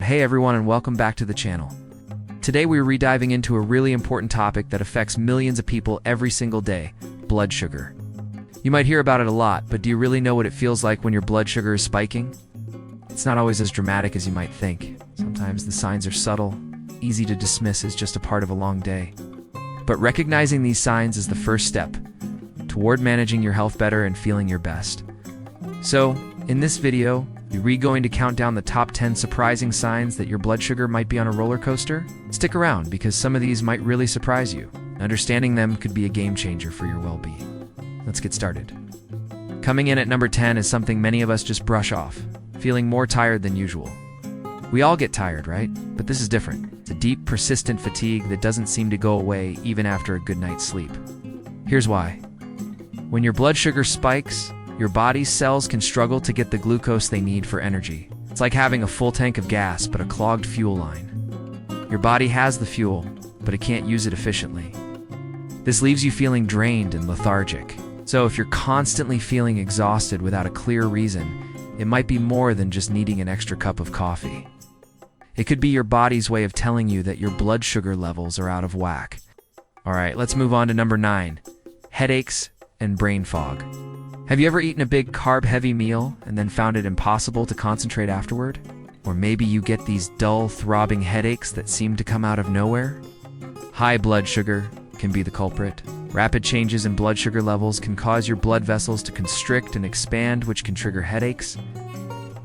Hey everyone, and welcome back to the channel. Today we're rediving into a really important topic that affects millions of people every single day: blood sugar. You might hear about it a lot, but do you really know what it feels like when your blood sugar is spiking? It's not always as dramatic as you might think. Sometimes the signs are subtle, easy to dismiss as just a part of a long day. But recognizing these signs is the first step toward managing your health better and feeling your best. So, in this video, we're going to count down the top 10 surprising signs that your blood sugar might be on a roller coaster. Stick around, because some of these might really surprise you. Understanding them could be a game changer for your well-being. Let's get started. Coming in at number 10 is something many of us just brush off: feeling more tired than usual. We all get tired, right? But this is different. It's a deep, persistent fatigue that doesn't seem to go away even after a good night's sleep. Here's why. When your blood sugar spikes, your body's cells can struggle to get the glucose they need for energy. It's like having a full tank of gas but a clogged fuel line. Your body has the fuel, but it can't use it efficiently. This leaves you feeling drained and lethargic. So if you're constantly feeling exhausted without a clear reason, it might be more than just needing an extra cup of coffee. It could be your body's way of telling you that your blood sugar levels are out of whack. Alright, let's move on to number 9. Headaches and brain fog. Have you ever eaten a big carb-heavy meal and then found it impossible to concentrate afterward? Or maybe you get these dull, throbbing headaches that seem to come out of nowhere? High blood sugar can be the culprit. Rapid changes in blood sugar levels can cause your blood vessels to constrict and expand, which can trigger headaches.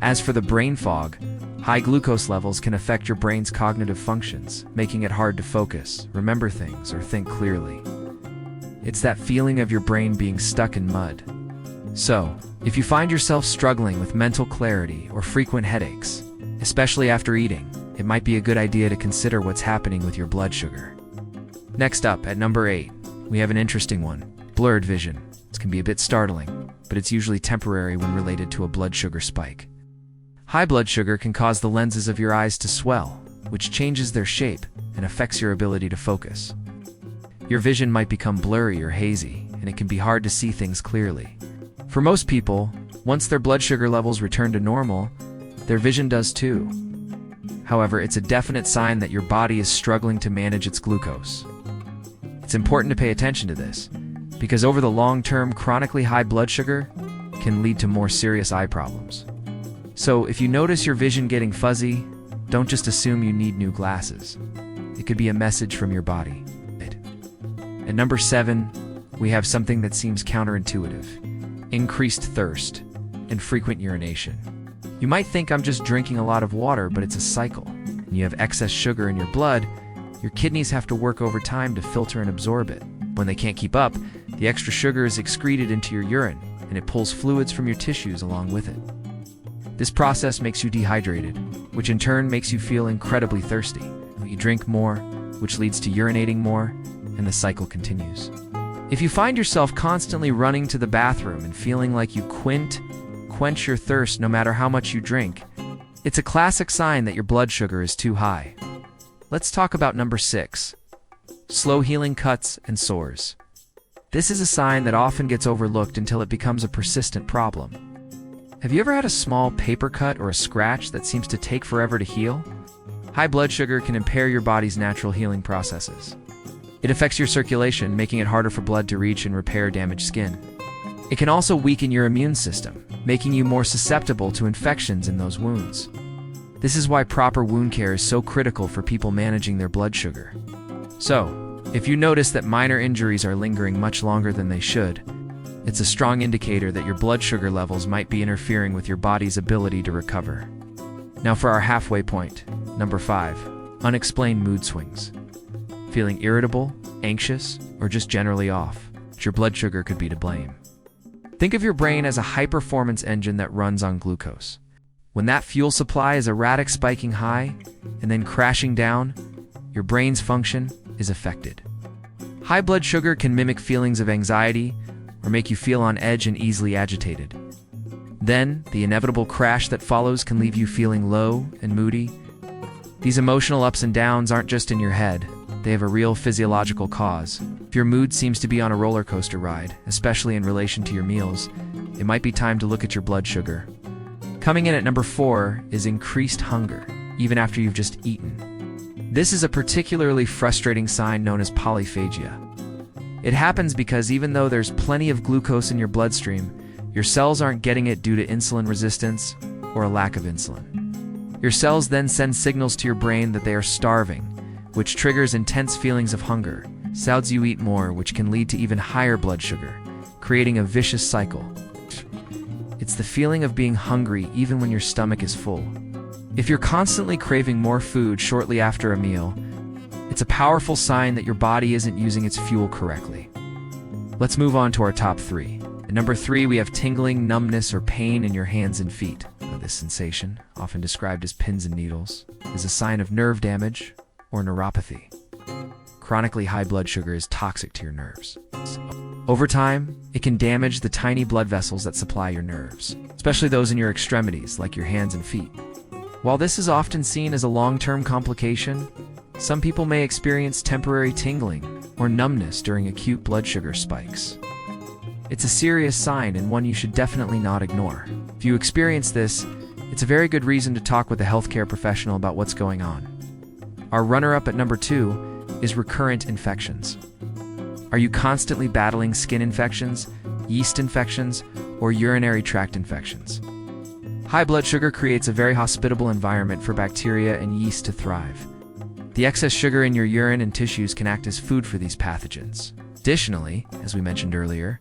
As for the brain fog, high glucose levels can affect your brain's cognitive functions, making it hard to focus, remember things, or think clearly. It's that feeling of your brain being stuck in mud. So, if you find yourself struggling with mental clarity or frequent headaches, especially after eating, it might be a good idea to consider what's happening with your blood sugar. Next up, at number 8, we have an interesting one: blurred vision. This can be a bit startling, but it's usually temporary when related to a blood sugar spike. High blood sugar can cause the lenses of your eyes to swell, which changes their shape and affects your ability to focus. Your vision might become blurry or hazy, and it can be hard to see things clearly. For most people, once their blood sugar levels return to normal, their vision does too. However, it's a definite sign that your body is struggling to manage its glucose. It's important to pay attention to this, because over the long term, chronically high blood sugar can lead to more serious eye problems. So if you notice your vision getting fuzzy, don't just assume you need new glasses. It could be a message from your body. At number 7, we have something that seems counterintuitive: increased thirst and frequent urination. You might think I'm just drinking a lot of water, but it's a cycle. When you have excess sugar in your blood, your kidneys have to work overtime to filter and absorb it. When they can't keep up, the extra sugar is excreted into your urine, and it pulls fluids from your tissues along with it. This process makes you dehydrated, which in turn makes you feel incredibly thirsty. You drink more, which leads to urinating more, and the cycle continues. If you find yourself constantly running to the bathroom and feeling like you quench your thirst no matter how much you drink, it's a classic sign that your blood sugar is too high. Let's talk about number 6, slow healing cuts and sores. This is a sign that often gets overlooked until it becomes a persistent problem. Have you ever had a small paper cut or a scratch that seems to take forever to heal? High blood sugar can impair your body's natural healing processes. It affects your circulation, making it harder for blood to reach and repair damaged skin. It can also weaken your immune system, making you more susceptible to infections in those wounds. This is why proper wound care is so critical for people managing their blood sugar. So, if you notice that minor injuries are lingering much longer than they should, it's a strong indicator that your blood sugar levels might be interfering with your body's ability to recover. Now for our halfway point, number 5, unexplained mood swings. Feeling irritable, anxious, or just generally off, your blood sugar could be to blame. Think of your brain as a high-performance engine that runs on glucose. When that fuel supply is erratic, spiking high and then crashing down, your brain's function is affected. High blood sugar can mimic feelings of anxiety or make you feel on edge and easily agitated. Then, the inevitable crash that follows can leave you feeling low and moody. These emotional ups and downs aren't just in your head. They have a real physiological cause. If your mood seems to be on a roller coaster ride, especially in relation to your meals, it might be time to look at your blood sugar. Coming in at number 4 is increased hunger. even after you've just eaten. This is a particularly frustrating sign known as polyphagia. It happens because even though there's plenty of glucose in your bloodstream, your cells aren't getting it due to insulin resistance or a lack of insulin. Your cells then send signals to your brain that they are starving, which triggers intense feelings of hunger. Sounds you eat more, which can lead to even higher blood sugar, creating a vicious cycle. It's the feeling of being hungry even when your stomach is full. If you're constantly craving more food shortly after a meal, it's a powerful sign that your body isn't using its fuel correctly. Let's move on to our top 3. At number 3, we have tingling, numbness, or pain in your hands and feet. This sensation, often described as pins and needles, is a sign of nerve damage or neuropathy. Chronically high blood sugar is toxic to your nerves. Over time, it can damage the tiny blood vessels that supply your nerves, especially those in your extremities, like your hands and feet. While this is often seen as a long-term complication, some people may experience temporary tingling or numbness during acute blood sugar spikes. It's a serious sign and one you should definitely not ignore. If you experience this, it's a very good reason to talk with a healthcare professional about what's going on. Our runner-up at number 2 is recurrent infections. Are you constantly battling skin infections, yeast infections, or urinary tract infections? High blood sugar creates a very hospitable environment for bacteria and yeast to thrive. The excess sugar in your urine and tissues can act as food for these pathogens. Additionally, as we mentioned earlier,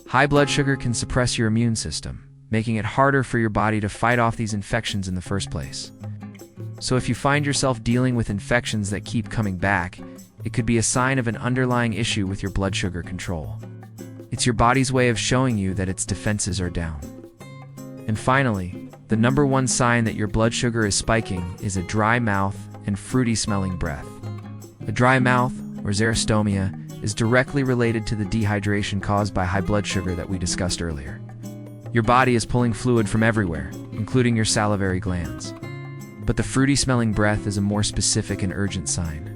high blood sugar can suppress your immune system, making it harder for your body to fight off these infections in the first place. So if you find yourself dealing with infections that keep coming back, it could be a sign of an underlying issue with your blood sugar control. It's your body's way of showing you that its defenses are down. And finally, the number 1 sign that your blood sugar is spiking is a dry mouth and fruity-smelling breath. A dry mouth, or xerostomia, is directly related to the dehydration caused by high blood sugar that we discussed earlier. Your body is pulling fluid from everywhere, including your salivary glands. But the fruity-smelling breath is a more specific and urgent sign.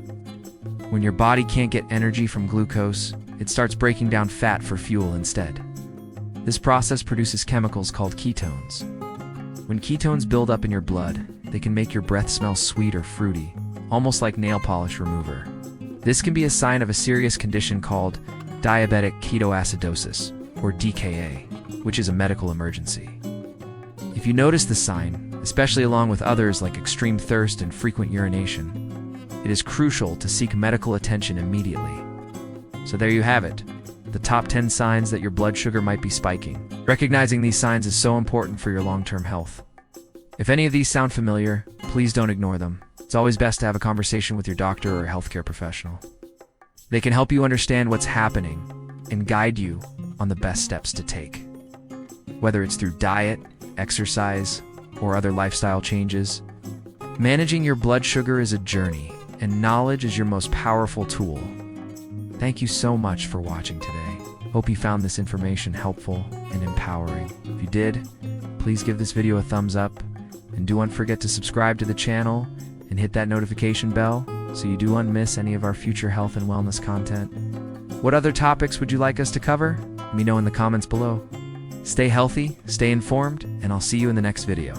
When your body can't get energy from glucose, it starts breaking down fat for fuel instead. This process produces chemicals called ketones. When ketones build up in your blood, they can make your breath smell sweet or fruity, almost like nail polish remover. This can be a sign of a serious condition called diabetic ketoacidosis, or DKA, which is a medical emergency. If you notice this sign, especially along with others like extreme thirst and frequent urination, it is crucial to seek medical attention immediately. So there you have it, the top 10 signs that your blood sugar might be spiking. Recognizing these signs is so important for your long-term health. If any of these sound familiar, please don't ignore them. It's always best to have a conversation with your doctor or a healthcare professional. They can help you understand what's happening and guide you on the best steps to take. Whether it's through diet, exercise, or other lifestyle changes, managing your blood sugar is a journey, and knowledge is your most powerful tool. Thank you so much for watching today. Hope you found this information helpful and empowering. If you did, please give this video a thumbs up, and don't forget to subscribe to the channel and hit that notification bell so you don't miss any of our future health and wellness content. What other topics would you like us to cover? Let me know in the comments below. Stay healthy, stay informed, and I'll see you in the next video.